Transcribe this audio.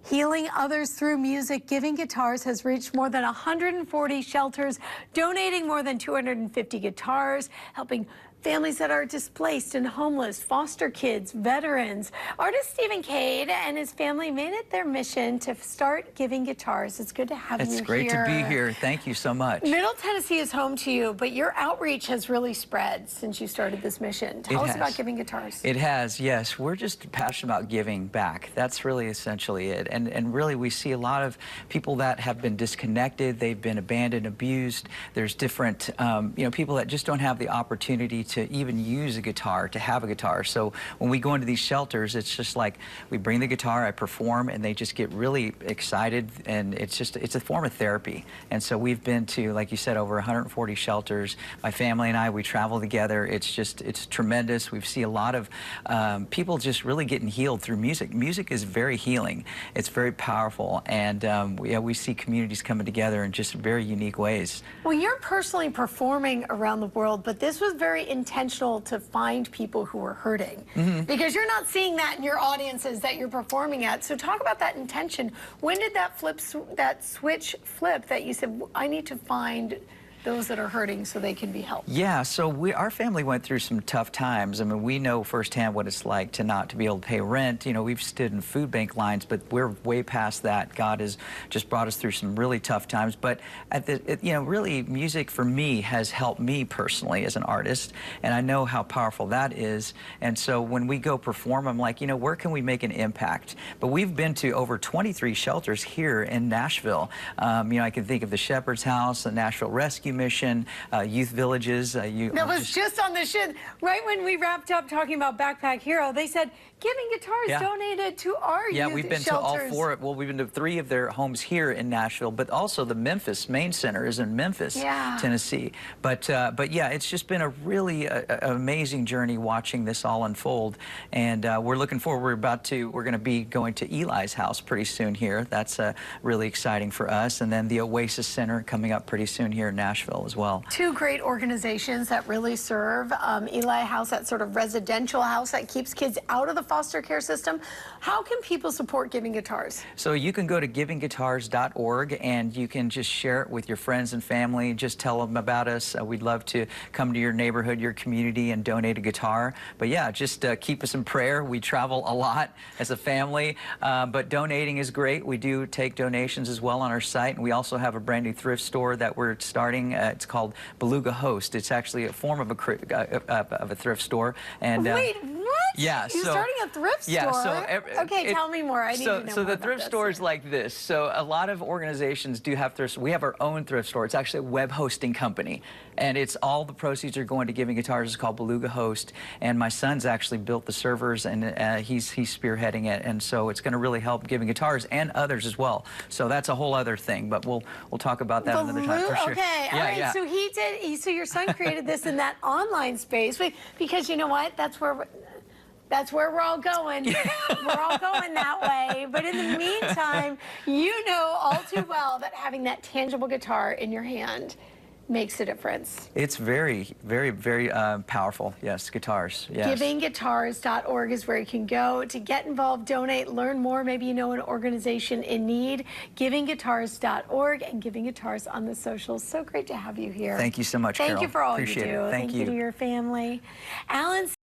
Healing others through music, Giving Guitars has reached more than 140 shelters, donating more than 250 guitars, helping families that are displaced and homeless, foster kids, veterans. Artist Cade and his family made it their mission to start giving guitars. It's good to have you here. It's great to be here. Thank you so much. Middle Tennessee is home to you, but your outreach has really spread since you started this mission. Tell us about Giving Guitars. It has, yes. We're just passionate about giving back. That's really essentially it. And really we see a lot of people that have been disconnected. They've been abandoned, abused. There's different, people that just don't have the opportunity to even use a guitar, to have a guitar. So when we go into these shelters, it's just like we bring the guitar, I perform, and they just get really excited, and it's a form of therapy. And so we've been to, like you said, over 140 shelters. My family and I, we travel together. It's tremendous. We see a lot of people just really getting healed through music. Music is very healing. It's very powerful, and we see communities coming together in just very unique ways. Well, you're personally performing around the world, but this was very intentional to find people who are hurting, because you're not seeing that in your audiences that you're performing at. So talk about that intention. When did that switch flip that you said, I need to find those that are hurting so they can be helped? Yeah, so our family went through some tough times. I mean, we know firsthand what it's like to not to be able to pay rent. You know, we've stood in food bank lines, but we're way past that. God has just brought us through some really tough times. But really, music for me has helped me personally as an artist, and I know how powerful that is. And so when we go perform, I'm like, where can we make an impact? But we've been to over 23 shelters here in Nashville. I can think of the Shepherd's House, the Nashville Rescue Mission, youth villages. That was just on the show. Right when we wrapped up talking about Backpack Hero, they said, Giving Guitars donated to our youth we've been shelters. To all four. Well, we've been to 3 of their homes here in Nashville, but also the Memphis main center is in Memphis, Tennessee. But yeah, it's just been a really amazing journey watching this all unfold, and we're looking forward. We're going to be going to Eli's house pretty soon here. That's really exciting for us, and then the Oasis Center coming up pretty soon here in Nashville as well. 2 great organizations that really serve. Eli House, that sort of residential house that keeps kids out of the foster care system. How can people support Giving Guitars? So you can go to givingguitars.org, and you can just share it with your friends and family. Just tell them about us. We'd love to come to your neighborhood, your community, and donate a guitar. But yeah, just keep us in prayer. We travel a lot as a family, but donating is great. We do take donations as well on our site, and we also have a brand new thrift store that we're starting. It's called Beluga Host. It's actually a form of a thrift store. And wait, what? Yeah, you're starting a thrift store? Yeah, okay, tell me more. I need to know So more the thrift store is like this. So a lot of organizations do have thrifts. We have our own thrift store. It's actually a web hosting company, and it's all the proceeds are going to Giving Guitars. It's called Beluga Host, and my son's actually built the servers, and he's spearheading it, and so it's going to really help Giving Guitars and others as well. So that's a whole other thing, but we'll talk about that another time for sure. Okay, all right. Yeah. So so your son created this in that online space, because you know what? That's where we're all going. We're all going that way. But in the meantime, you know all too well that having that tangible guitar in your hand makes a difference. It's very, very, very powerful. Yes, guitars. Yes. Givingguitars.org is where you can go to get involved, donate, learn more. Maybe you know an organization in need. Givingguitars.org and Giving Guitars on the socials. So great to have you here. Thank you so much, Carol. Thank you for all Appreciate you do. It. Thank you to your family. Alan.